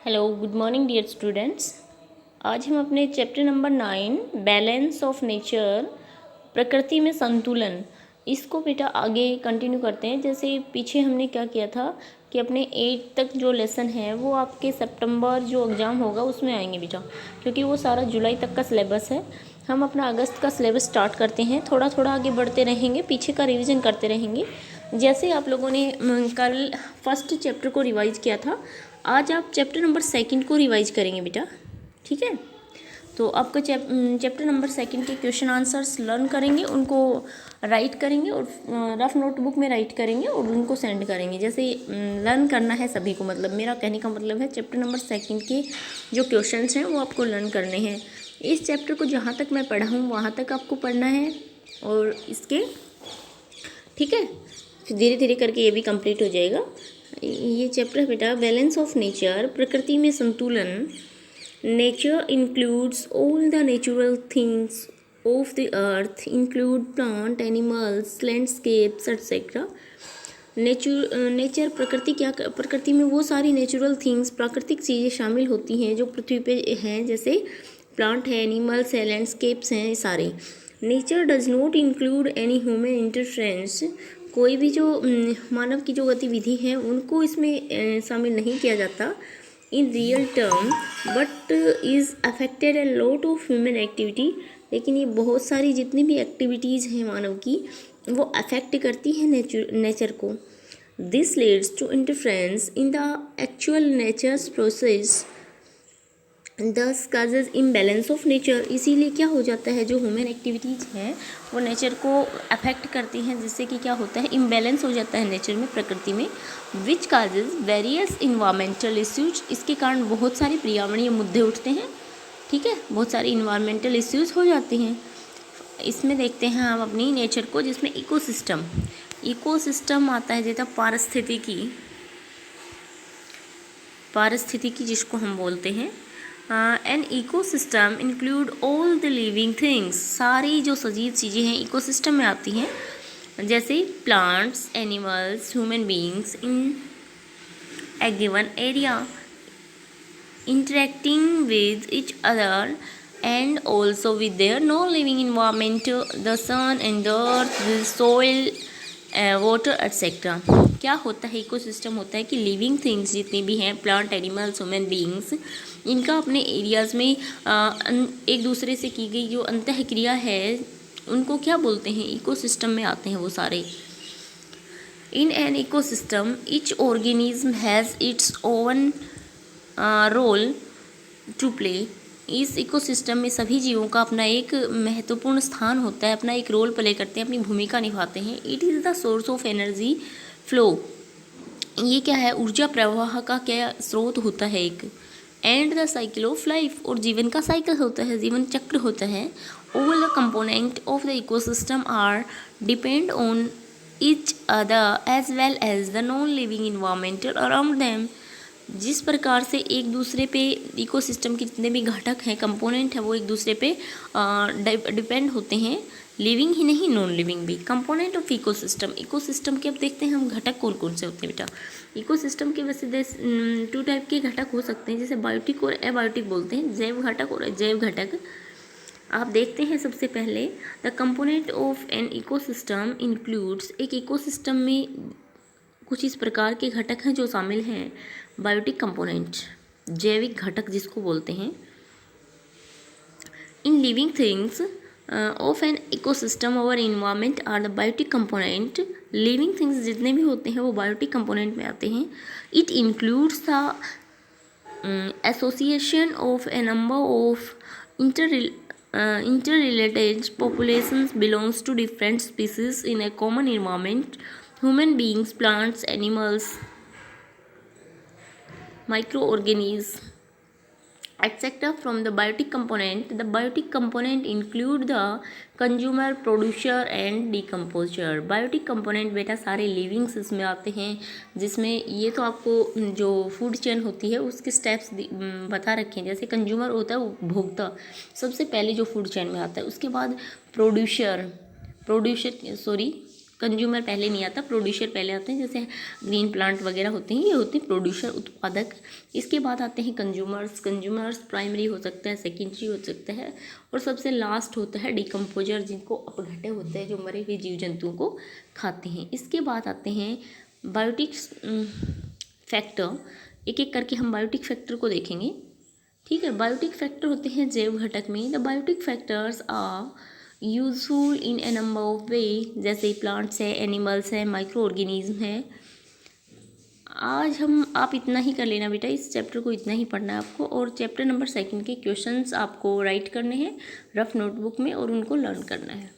Hello good morning dear students. आज हम अपने chapter number 9 balance of nature प्रकृति में संतुलन इसको बेटा आगे कंटिन्यू करते हैं। जैसे पीछे हमने क्या किया था कि अपने 8 तक जो लेसन है वो आपके सितंबर जो एग्ज़ाम होगा उसमें आएंगे बेटा, क्योंकि वो सारा जुलाई तक का सिलेबस है। हम अपना अगस्त का सिलेबस स्टार्ट करते हैं, थोड़ा थोड़ा आगे बढ़ते रहेंगे, पीछे का रिवीजन करते रहेंगे। जैसे आप लोगों ने कल फर्स्ट चैप्टर को रिवाइज़ किया था, आज आप चैप्टर नंबर 2 को रिवाइज करेंगे बेटा, ठीक है। तो आपका चैप्टर नंबर 2 के क्वेश्चन आंसर्स लर्न करेंगे, उनको राइट करेंगे और रफ नोटबुक में राइट करेंगे और उनको सेंड करेंगे। जैसे लर्न करना है सभी को, मतलब मेरा कहने का मतलब है चैप्टर नंबर 2 के जो क्वेश्चंस हैं वो आपको लर्न करने हैं। इस चैप्टर को जहाँ तक मैं पढ़ा हूँ वहाँ तक आपको पढ़ना है और इसके ठीक है, फिर धीरे धीरे करके ये भी कंप्लीट हो जाएगा। ये चैप्टर है बेटा बैलेंस ऑफ नेचर, प्रकृति में संतुलन। Nature includes all the natural things of the earth, include plant, animals, landscapes etcetera. Nature प्रकृति में वो सारी नेचुरल थिंग्स, प्राकृतिक चीज़ें शामिल होती हैं जो पृथ्वी पे हैं, जैसे प्लांट है, एनिमल्स है, लैंडस्केप्स हैं, सारे। Nature does not include any human interference, कोई भी जो मानव की जो गतिविधि है उनको इसमें शामिल नहीं किया जाता in real term, but is affected a lot of human activity. लेकिन ये बहुत सारी जितनी भी एक्टिविटीज़ हैं मानव की वो अफेक्ट करती हैं नेचर को। This leads to interference in the actual nature's process, this causes imbalance of nature. इसीलिए क्या हो जाता है, जो ह्यूमन एक्टिविटीज़ हैं वो नेचर को अफेक्ट करती हैं, जिससे कि क्या होता है, इम्बैलेंस हो जाता है नेचर में, प्रकृति में। विच काजेज वेरियस इन्वायरमेंटल इश्यूज, इसके कारण बहुत सारे पर्यावरणीय मुद्दे उठते हैं, ठीक है, बहुत सारे इन्वायरमेंटल इश्यूज हो जाते हैं। इसमें देखते हैं हम अपनी नेचर को, जिसमें इकोसिस्टम आता है जैसा पारिस्थितिकी जिसको हम बोलते हैं। An ecosystem include all the living things, सारी जो सजीव चीज़ें हैं इकोसिस्टम में आती हैं, जैसे plants, animals, human beings in a given area interacting with each other and also with their non living environment, the sun and the earth, the soil, water etcetera. क्या होता है, इकोसिस्टम होता है कि लिविंग थिंग्स जितनी भी हैं, plant, animals, human beings, इनका अपने एरियाज़ में एक दूसरे से की गई जो अंतःक्रिया है उनको क्या बोलते हैं, इकोसिस्टम में आते हैं वो सारे। In an ecosystem each organism has its own role to play. इस इकोसिस्टम में सभी जीवों का अपना एक महत्वपूर्ण स्थान होता है, अपना एक रोल प्ले करते हैं, अपनी भूमिका निभाते हैं। It is the source of energy flow, ये क्या है, ऊर्जा प्रवाह का क्या स्रोत होता है एक। And the cycle of life, और जीवन का साइकिल होता है, जीवन चक्र होता है। All the component of the ecosystem are depend on each other as well as the non living environment around them. जिस प्रकार से एक दूसरे पे इकोसिस्टम के जितने भी घटक हैं, कंपोनेंट हैं, वो एक दूसरे पे डिपेंड होते हैं, लिविंग ही नहीं नॉन लिविंग भी। कंपोनेंट ऑफ इकोसिस्टम के अब देखते हैं हम घटक कौन कौन से होते हैं बेटा। इकोसिस्टम के वैसे 2 टाइप के घटक हो सकते हैं, जैसे बायोटिक और एबायोटिक बोलते हैं, जैव घटक और अजैव घटक। आप देखते हैं सबसे पहले the component of an ecosystem includes, एक इकोसिस्टम में कुछ इस प्रकार के घटक हैं जो शामिल हैं। बायोटिक कंपोनेंट, जैविक घटक जिसको बोलते हैं। इन living things of an ecosystem और environment are the biotic component. Living things जितने भी होते हैं वो बायोटिक कंपोनेंट में आते हैं। It includes the association of A number of interrelated populations belongs to different species in a common environment, human beings, plants, animals, microorganisms, etc. From the biotic component, the biotic component include the consumer, producer and decomposer. Biotic component बेटा सारे livings इसमें आते हैं, जिसमें ये तो आपको जो फूड चेन होती है उसके स्टेप्स बता रखे हैं। जैसे कंज्यूमर होता है उपभोक्ता, सबसे पहले जो फूड चेन में आता है, उसके बाद कंज्यूमर पहले नहीं आता, प्रोड्यूसर पहले आते हैं। जैसे ग्रीन प्लांट वगैरह होते हैं, ये होते हैं प्रोड्यूसर, उत्पादक। इसके बाद आते हैं कंज्यूमर्स। कंज्यूमर्स प्राइमरी हो सकता है, सेकेंडरी हो सकता है, और सबसे लास्ट होता है डिकम्पोजर, जिनको अपघटे होते हैं, जो मरे हुए जीव जंतुओं को खाते हैं। इसके बाद आते हैं बायोटिक फैक्टर। एक एक करके हम बायोटिक फैक्टर को देखेंगे, ठीक है। बायोटिक फैक्टर होते हैं जैव घटक में। The biotic factors are useful in a number of way, जैसे प्लांट्स है, एनिमल्स है, माइक्रो ऑर्गेनिज्म है। आज आप इतना ही कर लेना बेटा, इस चैप्टर को इतना ही पढ़ना है आपको। और चैप्टर नंबर 2 के क्वेश्चंस आपको राइट करने हैं रफ नोटबुक में, और उनको लर्न करना है।